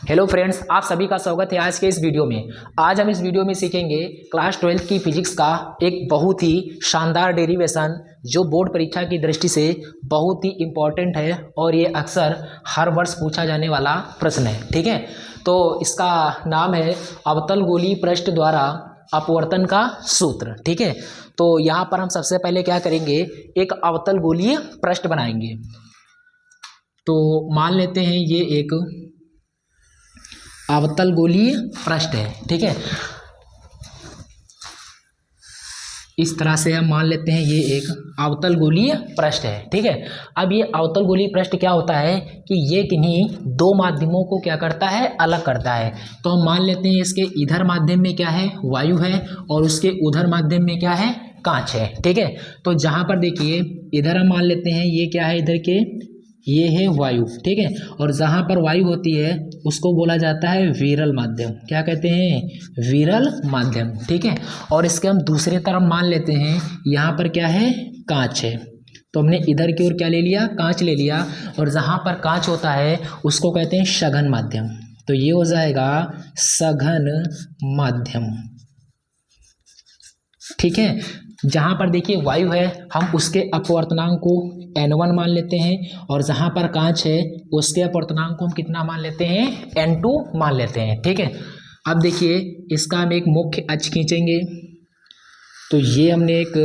Hello friends, आप सभी का स्वागत है आज के इस वीडियो में। आज हम इस वीडियो में सीखेंगे क्लास 12 की फिजिक्स का एक बहुत ही शानदार डेरिवेशन जो बोर्ड परीक्षा की दृष्टि से बहुत ही इम्पॉर्टेंट है और ये अक्सर हर वर्ष पूछा जाने वाला प्रश्न है। ठीक है, तो इसका नाम है अवतल गोलीय पृष्ठ द्वारा अपवर्तन का सूत्र। ठीक है, तो यहाँ पर हम सबसे पहले क्या करेंगे, एक अवतल गोलीय पृष्ठ बनाएंगे। तो मान लेते हैं ये एक अवतल गोलीय पृष्ठ है। ठीक है, इस तरह से हम मान लेते हैं ये एक अवतल गोलीय पृष्ठ है। ठीक है, अब ये अवतल गोलीय पृष्ठ क्या होता है कि ये किन्हीं दो माध्यमों को क्या करता है, अलग करता है। तो हम मान लेते हैं इसके इधर माध्यम में क्या है, वायु है, और उसके उधर माध्यम में क्या है, कांच है। ठीक है, तो जहाँ पर देखिए इधर हम मान लेते हैं ये क्या है, इधर के ये है वायु। ठीक है, और जहाँ पर वायु होती है उसको बोला जाता है विरल माध्यम। क्या कहते हैं, विरल माध्यम। ठीक है, और इसके हम दूसरे तरफ मान लेते हैं यहाँ पर क्या है, कांच है। तो हमने इधर की ओर क्या ले लिया, कांच ले लिया, और जहाँ पर कांच होता है उसको कहते हैं सघन माध्यम। तो ये हो जाएगा सघन माध्यम। ठीक है, जहाँ पर देखिए वायु है हम उसके अपवर्तनांक को n1 मान लेते हैं, और जहाँ पर कांच है उसके अपवर्तनांक को हम कितना मान लेते हैं, n2 मान लेते हैं। ठीक है, अब देखिए इसका हम एक मुख्य अक्ष खींचेंगे। तो ये हमने एक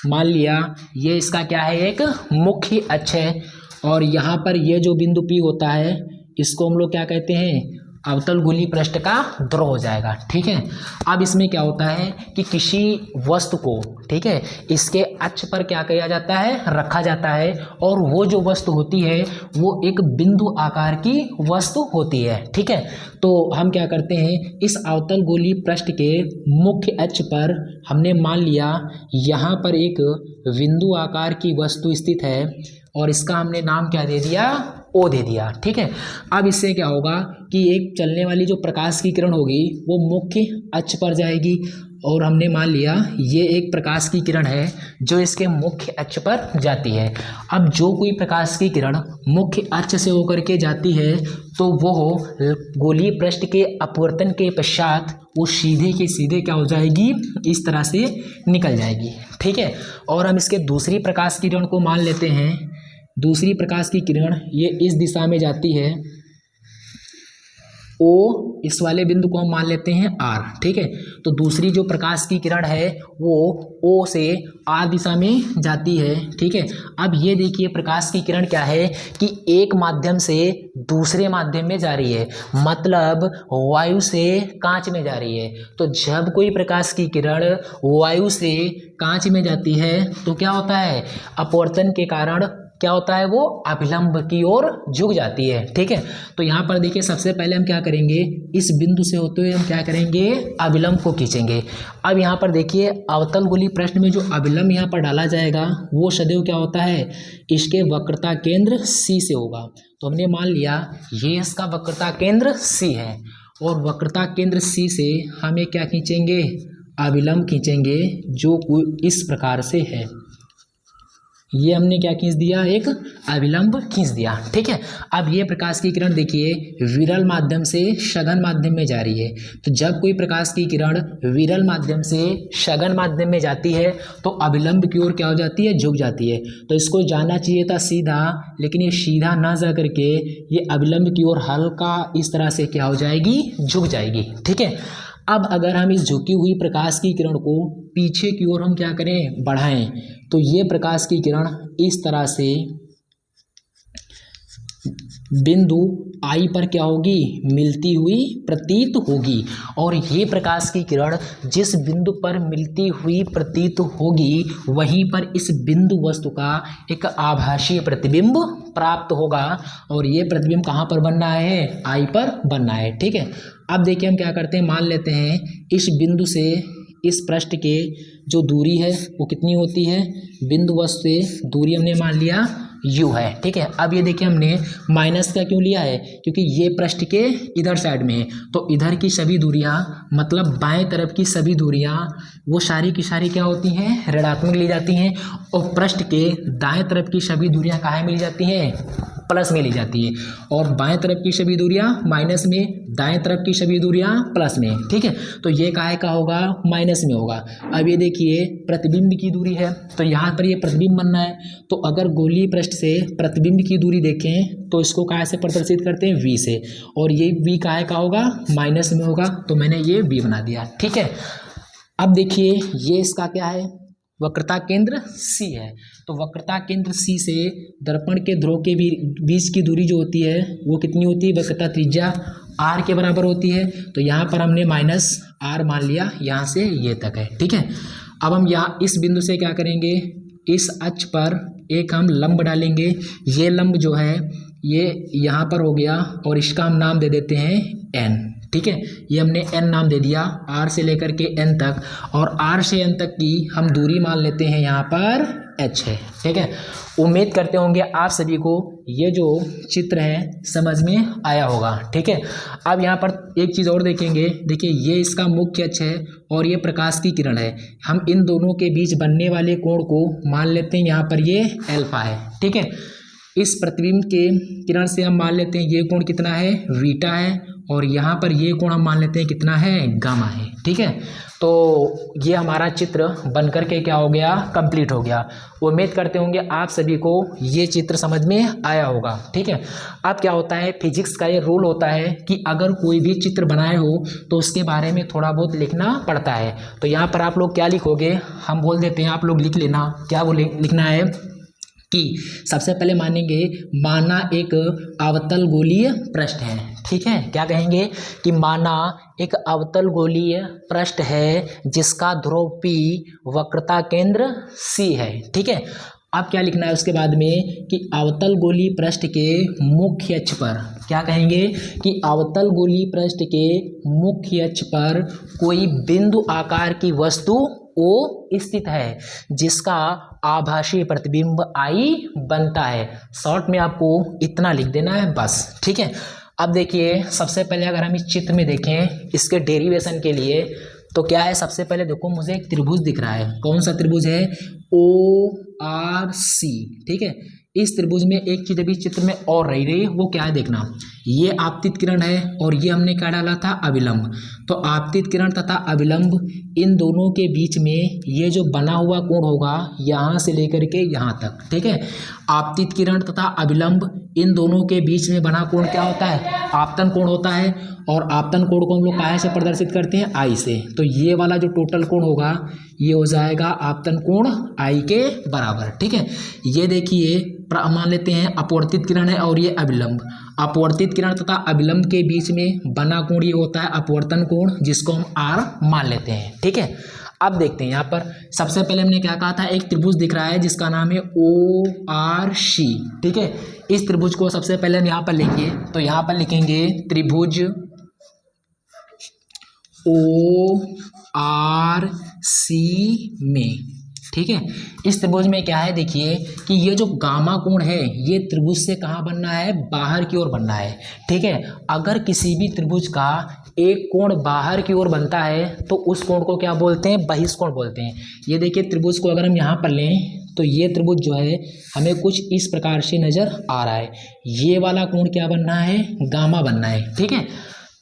मान लिया, ये इसका क्या है, एक मुख्य अक्ष है, और यहाँ पर ये जो बिंदु P होता है इसको हम लोग क्या कहते हैं, अवतल गोलीय पृष्ठ का ध्रुव हो जाएगा। ठीक है, अब इसमें क्या होता है कि किसी वस्तु को, ठीक है, इसके अक्ष पर क्या किया जाता है, रखा जाता है, और वो जो वस्तु होती है वो एक बिंदु आकार की वस्तु होती है। ठीक है, तो हम क्या करते हैं, इस अवतल गोलीय पृष्ठ के मुख्य अक्ष पर हमने मान लिया यहाँ पर एक बिंदु आकार की वस्तु स्थित है, और इसका हमने नाम क्या दे दिया, ओ दे दिया। ठीक है, अब इससे क्या होगा कि एक चलने वाली जो प्रकाश की किरण होगी वो मुख्य अक्ष पर जाएगी, और हमने मान लिया ये एक प्रकाश की किरण है जो इसके मुख्य अक्ष पर जाती है। अब जो कोई प्रकाश की किरण मुख्य अक्ष से होकर के जाती है तो वो गोलीय पृष्ठ के अपवर्तन के पश्चात वो सीधे के सीधे क्या हो जाएगी, इस तरह से निकल जाएगी। ठीक है, और हम इसके दूसरी प्रकाश की किरण को मान लेते हैं। दूसरी प्रकाश की किरण ये इस दिशा में जाती है, ओ, इस वाले बिंदु को हम मान लेते हैं R। ठीक है, तो दूसरी जो प्रकाश की किरण है वो O से R दिशा में जाती है। ठीक है, अब ये देखिए प्रकाश की किरण क्या है कि एक माध्यम से दूसरे माध्यम में जा रही है, मतलब वायु से कांच में जा रही है। तो जब कोई प्रकाश की किरण वायु से कांच में जाती है तो क्या होता है, अपवर्तन के कारण क्या होता है, वो अभिलंब की ओर झुक जाती है। ठीक है, तो यहाँ पर देखिए सबसे पहले हम क्या करेंगे, इस बिंदु से होते हुए हम क्या करेंगे, अभिलंब को खींचेंगे। अब यहाँ पर देखिए अवतल गोलीय पृष्ठ में जो अभिलंब यहाँ पर डाला जाएगा वो सदैव क्या होता है, इसके वक्रता केंद्र C से होगा। तो हमने मान लिया ये इसका वक्रता केंद्र C है, और वक्रता केंद्र C से हम एक क्या खींचेंगे, अभिलंब खींचेंगे जो इस प्रकार से है। ये हमने क्या खींच दिया, एक अभिलंब खींच दिया। ठीक है, अब ये प्रकाश की किरण देखिए विरल माध्यम से सघन माध्यम में जा रही है। तो जब कोई प्रकाश की किरण विरल माध्यम से सघन माध्यम में जाती है तो अभिलंब की ओर क्या हो जाती है, झुक जाती है। तो इसको जाना चाहिए था सीधा, लेकिन ये सीधा ना जा करके ये अभिलंब की ओर हल्का इस तरह से क्या हो जाएगी, झुक जाएगी। ठीक है, अब अगर हम इस झुकी हुई प्रकाश की किरण को पीछे की ओर हम क्या करें, बढ़ाएं, तो ये प्रकाश की किरण इस तरह से बिंदु I पर क्या होगी, मिलती हुई प्रतीत होगी, और ये प्रकाश की किरण जिस बिंदु पर मिलती हुई प्रतीत होगी वहीं पर इस बिंदु वस्तु का एक आभासीय प्रतिबिंब प्राप्त होगा, और ये प्रतिबिंब कहाँ पर बनना है, I पर बनना है। ठीक है, अब देखिए हम क्या करते हैं, मान लेते हैं इस बिंदु से इस पृष्ठ के जो दूरी है वो कितनी होती है, बिंदु वस्तु से दूरी हमने मान लिया U है। ठीक है, अब ये देखिए हमने माइनस का क्यों लिया है, क्योंकि ये पृष्ठ के इधर साइड में है, तो इधर की सभी दूरियां मतलब बाएं तरफ की सभी दूरियां वो सारी की सारी क्या होती हैं, ऋणात्मक ली जाती हैं, और पृष्ठ के दाएं तरफ की सभी दूरियां कहाँ मिल जाती हैं, प्लस में ली जाती है, और बाएं तरफ की सभी दूरियां माइनस में, दाएं तरफ की सभी दूरियां प्लस में। ठीक है, तो ये काहे का होगा, माइनस में होगा। अब ये देखिए प्रतिबिंब की दूरी है, तो यहाँ पर ये प्रतिबिंब बनना है, तो अगर गोलीय पृष्ठ से प्रतिबिंब की दूरी देखें तो इसको काहे से प्रदर्शित करते हैं, v से, और ये v काहे का होगा, माइनस में होगा, तो मैंने ये v बना दिया। ठीक है, अब देखिए ये इसका क्या है, वक्रता केंद्र C है, तो वक्रता केंद्र C से दर्पण के ध्रुव के बीच की दूरी जो होती है वो कितनी होती है, वक्रता त्रिज्या r के बराबर होती है, तो यहाँ पर हमने माइनस r मान लिया, यहाँ से ये तक है। ठीक है, अब हम यहाँ इस बिंदु से क्या करेंगे, इस अक्ष पर एक हम लंब डालेंगे, ये लंब जो है ये यहाँ पर हो गया, और इसका हम नाम दे देते हैं n। ठीक है, ये हमने n नाम दे दिया, r से लेकर के n तक, और r से n तक की हम दूरी मान लेते हैं यहाँ पर h है। ठीक है, उम्मीद करते होंगे आप सभी को ये जो चित्र है समझ में आया होगा। ठीक है, अब यहाँ पर एक चीज़ और देखेंगे, देखिए ये इसका मुख्य अक्ष है और ये प्रकाश की किरण है, हम इन दोनों के बीच बनने वाले कोण को मान लेते हैं यहाँ पर ये अल्फा है। ठीक है, इस प्रतिबिंब के किरण से हम मान लेते हैं ये कोण कितना है, बीटा है, और यहाँ पर ये कोण हम मान लेते हैं कितना है, गामा है। ठीक है, तो ये हमारा चित्र बनकर के क्या हो गया, कंप्लीट हो गया। उम्मीद करते होंगे आप सभी को ये चित्र समझ में आया होगा। ठीक है, अब क्या होता है, फिजिक्स का ये रूल होता है कि अगर कोई भी चित्र बनाए हो तो उसके बारे में थोड़ा बहुत लिखना पड़ता है। तो यहाँ पर आप लोग क्या लिखोगे, हम बोल देते हैं, आप लोग लिख लेना, क्या लिखना है कि सबसे पहले मानेंगे, माना एक अवतल गोलीय पृष्ठ है। ठीक है, क्या कहेंगे कि माना एक अवतल गोलीय पृष्ठ है जिसका ध्रुव P वक्रता केंद्र C है। ठीक है, अब क्या लिखना है उसके बाद में कि अवतल गोलीय पृष्ठ के मुख्य अक्ष पर, क्या कहेंगे कि अवतल गोलीय पृष्ठ के मुख्य अक्ष पर कोई बिंदु आकार की वस्तु O स्थित है जिसका आभासी प्रतिबिंब I बनता है। शॉर्ट में आपको इतना लिख देना है बस। ठीक है, अब देखिए सबसे पहले अगर हम इस चित्र में देखें इसके डेरिवेशन के लिए, तो क्या है, सबसे पहले देखो मुझे एक त्रिभुज दिख रहा है, कौन सा त्रिभुज है, ORC। ठीक है, इस त्रिभुज में एक चीज अभी चित्र में और रही है, वो क्या है देखना, ये आपतित किरण है और ये हमने क्या डाला था, अभिलंब। तो आपतित किरण तथा अभिलंब इन दोनों के बीच में ये जो बना हुआ कोण होगा यहाँ से लेकर के यहाँ तक। ठीक है, आपतित किरण तथा अभिलंब इन दोनों के बीच में बना कोण क्या होता है, आपतन कोण होता है, और आपतन कोण को हम लोग काहे से प्रदर्शित करते हैं, I से। तो ये वाला जो टोटल कोण होगा ये हो जाएगा आपतन कोण I के बराबर। ठीक है, ये देखिए मान लेते हैं अपवर्तित किरण है और ये अभिलंब, अपवर्तित किरण तथा अभिलंब के बीच में बना कोण ये होता है अपवर्तन कोण, जिसको हम R मान लेते हैं। ठीक है, अब देखते हैं यहाँ पर सबसे पहले हमने क्या कहा था, एक त्रिभुज दिख रहा है जिसका नाम है ORC। ठीक है, इस त्रिभुज को सबसे पहले हम यहाँ पर लिखिए, तो यहाँ पर लिखेंगे त्रिभुज ORC में। ठीक है, इस त्रिभुज में क्या है, देखिए कि ये जो गामा कोण है ये त्रिभुज से कहाँ बनना है, बाहर की ओर बनना है। ठीक है, अगर किसी भी त्रिभुज का एक कोण बाहर की ओर बनता है तो उस कोण को क्या बोलते हैं, बहिष्कोण बोलते हैं। ये देखिए त्रिभुज को अगर हम यहाँ पर लें तो ये त्रिभुज जो है हमें कुछ इस प्रकार से नजर आ रहा है, ये वाला कोण क्या बनना है, गामा बनना है। ठीक है,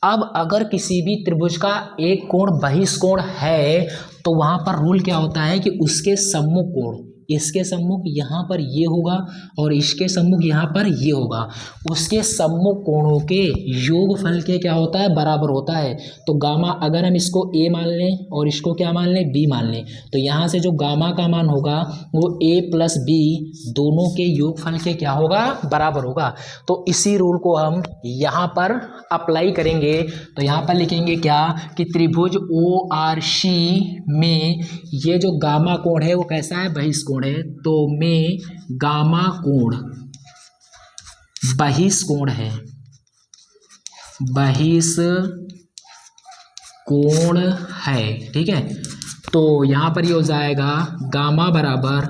अब अगर किसी भी त्रिभुज का एक कोण बहिष्कोण है तो वहां पर रूल क्या होता है कि उसके सम्मुख कोण, इसके सम्मुख यहाँ पर ये होगा और इसके सम्मुख यहाँ पर ये होगा, उसके सम्मुख कोणों के योगफल के क्या होता है, बराबर होता है। तो गामा अगर हम इसको A मान लें और इसको क्या मान लें, B मान लें, तो यहाँ से जो गामा का मान होगा वो A प्लस B दोनों के योगफल के क्या होगा, बराबर होगा। तो इसी रूल को हम यहाँ पर अप्लाई करेंगे, तो यहाँ पर लिखेंगे क्या कि त्रिभुज ORC में ये जो गामा कोण है वो कैसा है, बहिष्कोण है। तो में गामा कोण बहिष्कोण है, बहिष्कोण है। ठीक है, तो यहाँ पर ये हो जाएगा गामा बराबर,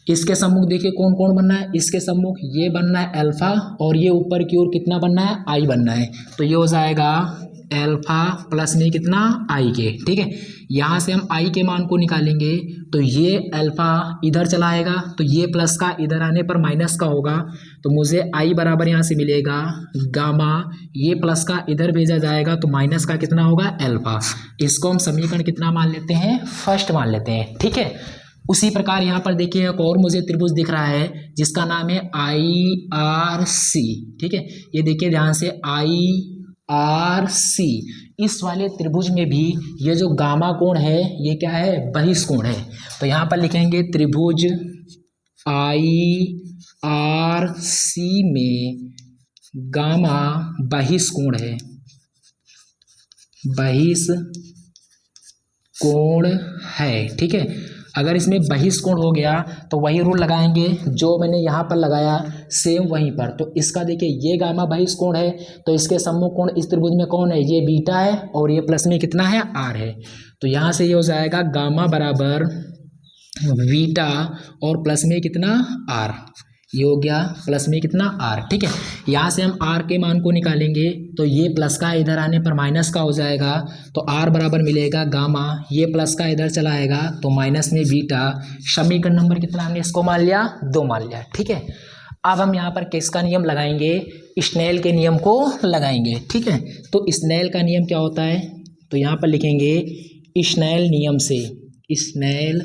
इसके सम्मुख देखिए कौन कौन बनना है, इसके सम्मुख ये बनना है अल्फा और ये ऊपर की ओर कितना बनना है, I बनना है। तो ये हो जाएगा एल्फा प्लस में कितना आई के, ठीक है। यहाँ से हम आई के मान को निकालेंगे तो ये अल्फा इधर चला आएगा तो ये प्लस का इधर आने पर माइनस का होगा, तो मुझे आई बराबर यहाँ से मिलेगा गामा, ये प्लस का इधर भेजा जाएगा तो माइनस का कितना होगा अल्फा। इसको हम समीकरण कितना मान लेते हैं, फर्स्ट मान लेते हैं, ठीक है। उसी प्रकार यहाँ पर देखिए एक और मुझे त्रिभुज दिख रहा है जिसका नाम है IRC, ठीक है। ये देखिए ध्यान से IRC, इस वाले त्रिभुज में भी ये जो गामा कोण है ये क्या है, बहिष्कोण है। तो यहाँ पर लिखेंगे त्रिभुज IRC में गामा बहिष्कोण है, बहिष्कोण है, ठीक है। अगर इसमें बहिष्कोण हो गया तो वही रूल लगाएंगे जो मैंने यहाँ पर लगाया सेम वहीं पर। तो इसका देखिए ये गामा बहिष्कोण है तो इसके सम्मुख कोण इस त्रिभुज में कौन है, ये बीटा है और ये प्लस में कितना है आर है। तो यहाँ से ये हो जाएगा गामा बराबर बीटा और प्लस में कितना आर, ये हो गया प्लस में कितना आर, ठीक है। यहाँ से हम आर के मान को निकालेंगे तो ये प्लस का इधर आने पर माइनस का हो जाएगा तो आर बराबर मिलेगा गामा, ये प्लस का इधर चला आएगा तो माइनस में बीटा। समीकरण नंबर कितना हमने इसको मान लिया, 2 मान लिया, ठीक है। अब हम यहाँ पर किसका नियम लगाएंगे, स्नेल के नियम को लगाएंगे, ठीक है। तो स्नेल का नियम क्या होता है, तो यहाँ पर लिखेंगे स्नेल नियम से, स्नेल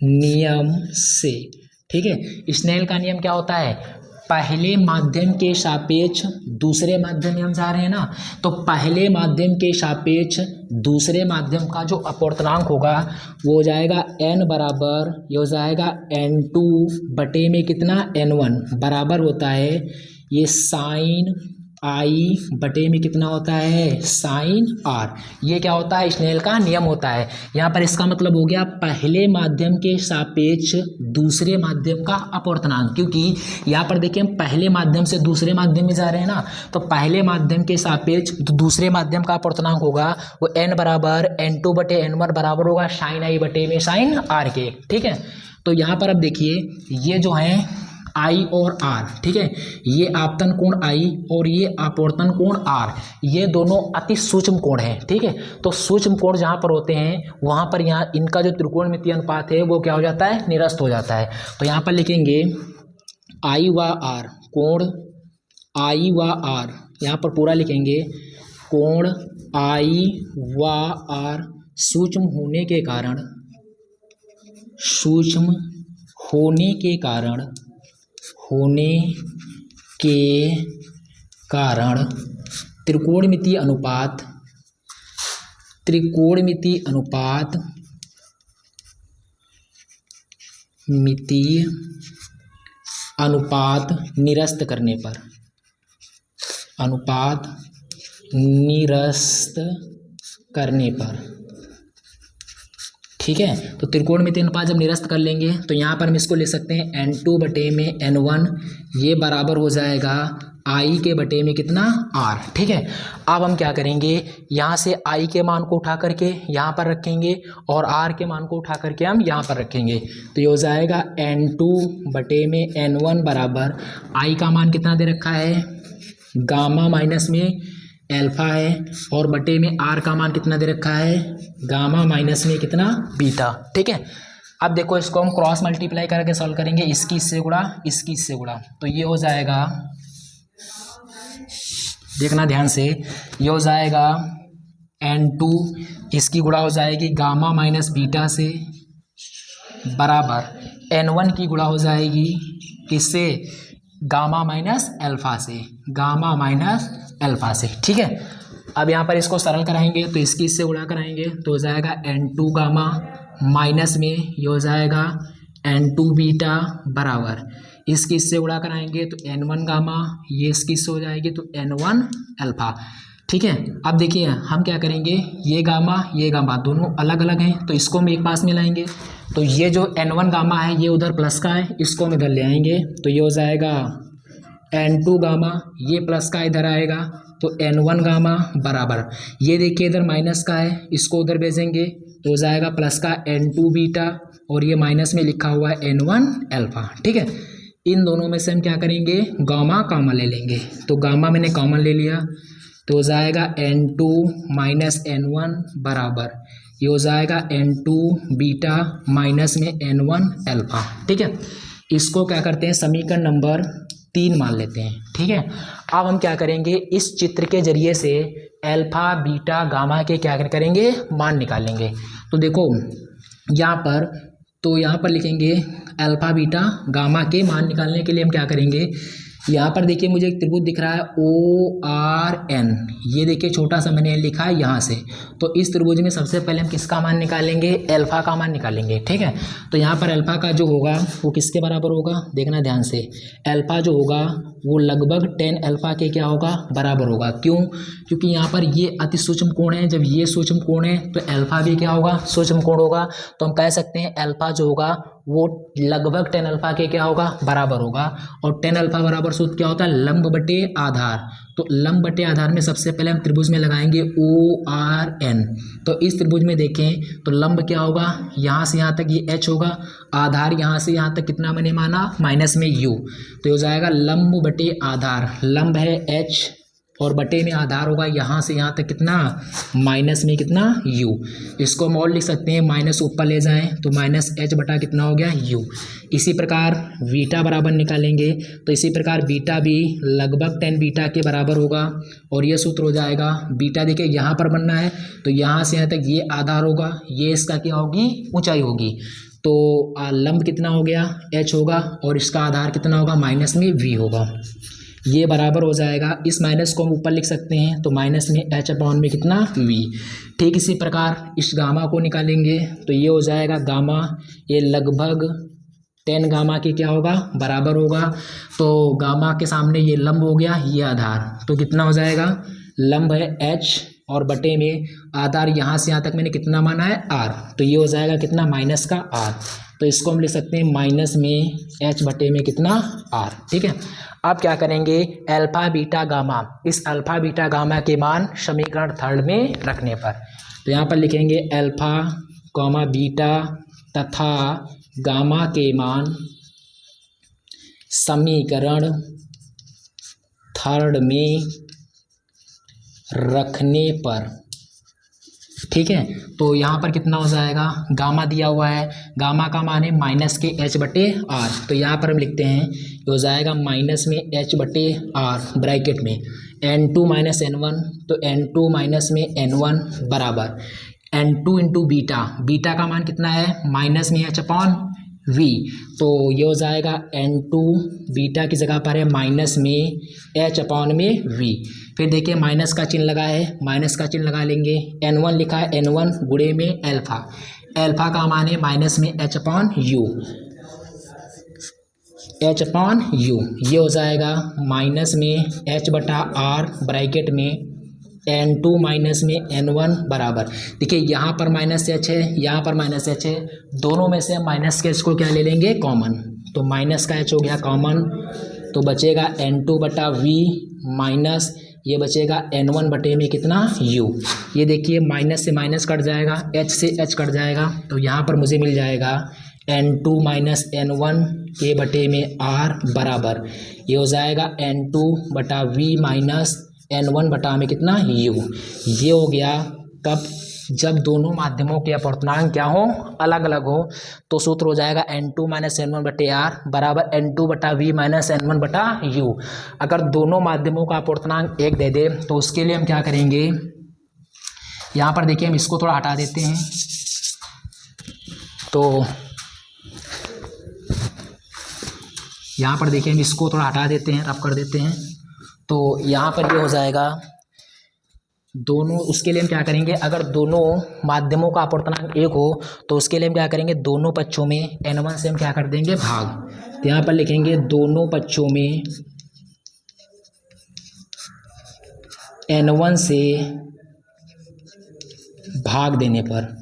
नियम से, ठीक है। स्नेल का नियम क्या होता है, पहले माध्यम के सापेक्ष दूसरे माध्यम में हम जा रहे हैं ना, तो पहले माध्यम के सापेक्ष दूसरे माध्यम का जो अपवर्तनांक होगा वो हो जाएगा n बराबर, ये हो जाएगा n2 बटे में कितना n1 बराबर होता है ये साइन आई बटे में कितना होता है साइन आर। ये क्या होता है, स्नेल का नियम होता है। यहाँ पर इसका मतलब हो गया पहले माध्यम के सापेक्ष दूसरे माध्यम का अपवर्तनांक, क्योंकि यहाँ पर देखिए हम पहले माध्यम से दूसरे माध्यम में जा रहे हैं ना, तो पहले माध्यम के सापेक्ष दूसरे माध्यम का अपवर्तनांक होगा वो n बराबर n2 बटे n1 बराबर होगा साइन आई बटे में साइन आर के, ठीक है। तो यहाँ पर अब देखिए ये जो है आई और आर, ठीक है, ये आपतन कोण आई और ये अपवर्तन कोण आर, ये दोनों अति सूक्ष्म कोण हैं, ठीक है। तो सूक्ष्म कोण जहाँ पर होते हैं वहाँ पर यहाँ इनका जो त्रिकोणमितीय अनुपात है वो क्या हो जाता है, निरस्त हो जाता है। तो यहाँ पर लिखेंगे आई व आर, कोण आई व आर, यहाँ पर पूरा लिखेंगे कोण आई व आर सूक्ष्म होने के कारण, सूक्ष्म होने के कारण त्रिकोणमितीय अनुपात निरस्त करने पर, ठीक है। तो त्रिकोणमितीय अनुपात जब निरस्त कर लेंगे तो यहाँ पर हम इसको ले सकते हैं n2 बटे में n1, ये बराबर हो जाएगा i के बटे में कितना r, ठीक है। अब हम क्या करेंगे, यहाँ से i के मान को उठा करके यहाँ पर रखेंगे और r के मान को उठा करके हम यहाँ पर रखेंगे, तो ये हो जाएगा n2 बटे में n1 बराबर i का मान कितना दे रखा है गामा माइनस में एल्फा है और बटे में आर का मान कितना दे रखा है गामा माइनस में कितना बीटा, ठीक है। अब देखो इसको हम क्रॉस मल्टीप्लाई करके सॉल्व करेंगे, इसकी इससे गुणा इसकी इससे गुणा, तो ये हो जाएगा, देखना ध्यान से, ये हो जाएगा n2 इसकी गुणा हो जाएगी गामा माइनस बीटा से बराबर n1 की गुणा हो जाएगी किससे, गामा माइनस अल्फा से, गामा माइनस अल्फा से, ठीक है। अब यहाँ पर इसको सरल कराएंगे तो इसकी इससे गुणा कराएंगे तो हो जाएगा n2 गामा माइनस में ये हो जाएगा n2 बीटा बराबर इसकी इससे गुणा कराएंगे तो n1 गामा, ये इसकी इससे हो जाएगी तो n1 अल्फा, ठीक है। अब देखिए हम क्या करेंगे, ये गामा दोनों अलग अलग हैं तो इसको हम एक पास में लाएंगे, तो ये जो n1 गामा है ये उधर प्लस का है, इसको हम इधर ले आएंगे तो ये हो जाएगा n2 गामा, ये प्लस का इधर आएगा तो n1 गामा बराबर, ये देखिए इधर माइनस का है, इसको उधर भेजेंगे तो हो जाएगा प्लस का n2 बीटा और ये माइनस में लिखा हुआ है n1 अल्फा, ठीक है। इन दोनों में से हम क्या करेंगे, गामा कॉमन ले लेंगे, तो गामा मैंने कॉमन ले लिया, तो हो जाएगा N2 माइनस N1 बराबर, ये हो जाएगा N2 बीटा माइनस में N1 अल्फा। ठीक है, इसको क्या करते हैं, समीकरण नंबर 3 मान लेते हैं। ठीक है, अब हम क्या करेंगे, इस चित्र के जरिए से अल्फा बीटा गामा के क्या करेंगे, मान निकालेंगे। तो देखो यहाँ पर, तो यहाँ पर लिखेंगे अल्फा बीटा गामा के मान निकालने के लिए हम क्या करेंगे, यहाँ पर देखिए मुझे एक त्रिभुज दिख रहा है ORN, ये देखिए छोटा सा मैंने लिखा है यहाँ से। तो इस त्रिभुज में सबसे पहले हम किसका मान निकालेंगे, अल्फा का मान निकालेंगे। ठीक है, तो यहाँ पर अल्फा का जो होगा वो किसके बराबर होगा, देखना ध्यान से, अल्फा जो होगा वो लगभग 10 अल्फा के क्या होगा, बराबर होगा। क्यों, क्योंकि यहाँ पर ये अति सूक्ष्म कोण है, जब ये सूक्ष्म कोण है तो अल्फा भी क्या होगा, सूक्ष्म कोण होगा। तो हम कह सकते हैं अल्फा जो होगा वो लगभग 10 अल्फा के क्या होगा, बराबर होगा। और 10 अल्फा बराबर सूत्र क्या होता है, लंब बटे आधार। तो लंब बटे आधार में सबसे पहले हम त्रिभुज में लगाएंगे ORN। तो इस त्रिभुज में देखें तो लंब क्या होगा, यहाँ से यहाँ तक ये H होगा, आधार यहाँ से यहाँ तक कितना मैंने माना, माइनस में U। तो हो जाएगा लंब बटे आधार, लंब है H और बटे में आधार होगा यहाँ से यहाँ तक कितना, माइनस में कितना U। इसको हम और लिख सकते हैं, माइनस ऊपर ले जाएं तो माइनस H बटा कितना हो गया, U। इसी प्रकार बीटा बराबर निकालेंगे, तो इसी प्रकार बीटा भी लगभग 10 बीटा के बराबर होगा। और ये सूत्र हो जाएगा, बीटा देखिए यहाँ पर बनना है तो यहाँ से यहाँ तक ये आधार होगा, ये इसका क्या होगी, ऊंचाई होगी। तो लंब कितना हो गया, H होगा, और इसका आधार कितना होगा, माइनस में V होगा। ये बराबर हो जाएगा, इस माइनस को हम ऊपर लिख सकते हैं, तो माइनस में H अपॉन में कितना, V। ठीक इसी प्रकार इस गामा को निकालेंगे, तो ये हो जाएगा गामा, ये लगभग 10 गामा के क्या होगा, बराबर होगा। तो गामा के सामने ये लंब हो गया, ये आधार, तो कितना हो जाएगा, लंब है H और बटे में आधार यहाँ से यहाँ तक मैंने कितना माना है, R। तो ये हो जाएगा कितना, माइनस का R। तो इसको हम लिख सकते हैं माइनस में H बटे में कितना, R। ठीक है, अब क्या करेंगे, अल्फा बीटा गामा, इस अल्फा बीटा गामा के मान समीकरण 3 में रखने पर, तो यहाँ पर लिखेंगे अल्फा कॉमा बीटा तथा गामा के मान समीकरण 3 में रखने पर। ठीक है, तो यहाँ पर कितना हो जाएगा, गामा दिया हुआ है, गामा का मान है माइनस के H बटे R। तो यहाँ पर हम लिखते हैं, हो जाएगा माइनस में H बटे R ब्रैकेट में N2 माइनस N1, तो N2 माइनस में N1 बराबर N2 इंटू बीटा, बीटा का मान कितना है, माइनस में H अपॉन V। तो ये हो जाएगा N2 बीटा की जगह पर है माइनस में H अपॉन में V। फिर देखिए माइनस का चिन्ह लगा है, माइनस का चिन्ह लगा लेंगे, N1 लिखा है, N1 गुणे में अल्फा, अल्फा का मान है माइनस में H upon U, H upon U। ये हो जाएगा माइनस में H बटा R ब्रैकेट में N2 माइनस में N1 बराबर, देखिए यहाँ पर माइनस H है, यहाँ पर माइनस H है, दोनों में से माइनस के H को क्या ले लेंगे, कॉमन। तो माइनस का H हो गया कॉमन, तो बचेगा N2 बटा V माइनस ये बचेगा N1 बटे में कितना, U। ये देखिए माइनस से माइनस कट जाएगा, H से H कट जाएगा, तो यहाँ पर मुझे मिल जाएगा N2 माइनस N1 के बटे में R बराबर, ये हो जाएगा N2 बटा V माइनस N1 बटा में कितना, U। ये हो गया कब, जब दोनों माध्यमों के अपवर्तनांक क्या हो, अलग अलग हो। तो सूत्र हो जाएगा N2 माइनस N1 बटे R बराबर N2 बटा V माइनस N1 बटा U। अगर दोनों माध्यमों का अपवर्तनांक 1 दे दे तो उसके लिए हम क्या करेंगे, यहाँ पर देखिए हम इसको थोड़ा हटा देते हैं, तो यहाँ पर देखिए हम इसको थोड़ा हटा देते हैं, रफ कर देते हैं, तो यहाँ पर ये हो जाएगा दोनों। उसके लिए हम क्या करेंगे, अगर दोनों माध्यमों का अपवर्तनांक 1 हो तो उसके लिए हम क्या करेंगे, दोनों पक्षों में N1 से हम क्या कर देंगे, भाग। तो यहाँ पर लिखेंगे दोनों पक्षों में N1 से भाग देने पर।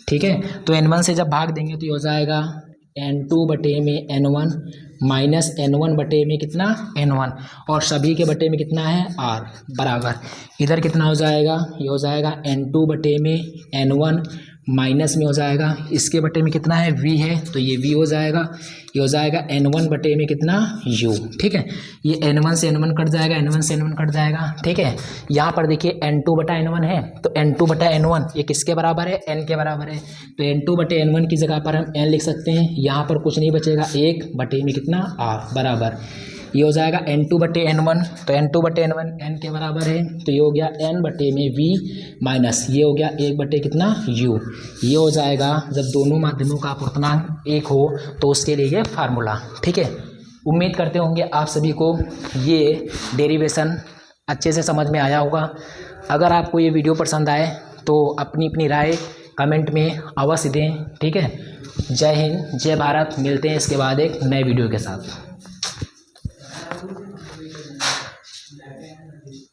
ठीक है, तो N1 से जब भाग देंगे तो ये हो जाएगा N2 बटे में N1 माइनस N1 बटे में कितना, N1, और सभी के बटे में कितना है, R बराबर, इधर कितना हो जाएगा, ये हो जाएगा N2 बटे में N1 माइनस में हो जाएगा, इसके बटे में कितना है v है तो ये v हो जाएगा, ये हो जाएगा n1 बटे में कितना u। ठीक है, ये n1 से n1 कट जाएगा, n1 से n1 कट जाएगा। ठीक है, यहाँ पर देखिए n2 बटा n1 है तो n2 बटा n1 ये किसके बराबर है, n के बराबर है, तो n2 बटे n1 की जगह पर हम n लिख सकते हैं। यहाँ पर कुछ नहीं बचेगा, 1 बटे में कितना r बराबर, ये हो जाएगा n2 बटे n1, तो n2 बटे n1 n के बराबर है, तो ये हो गया n बटे में v माइनस ये हो गया 1 बटे कितना u। ये हो जाएगा जब दोनों माध्यमों का अपूर्णांक 1 हो तो उसके लिए ये फार्मूला। ठीक है, उम्मीद करते होंगे आप सभी को ये डेरिवेशन अच्छे से समझ में आया होगा। अगर आपको ये वीडियो पसंद आए तो अपनी अपनी राय कमेंट में अवश्य दें। ठीक है, जय हिंद, जय भारत, मिलते हैं इसके बाद एक नए वीडियो के साथ।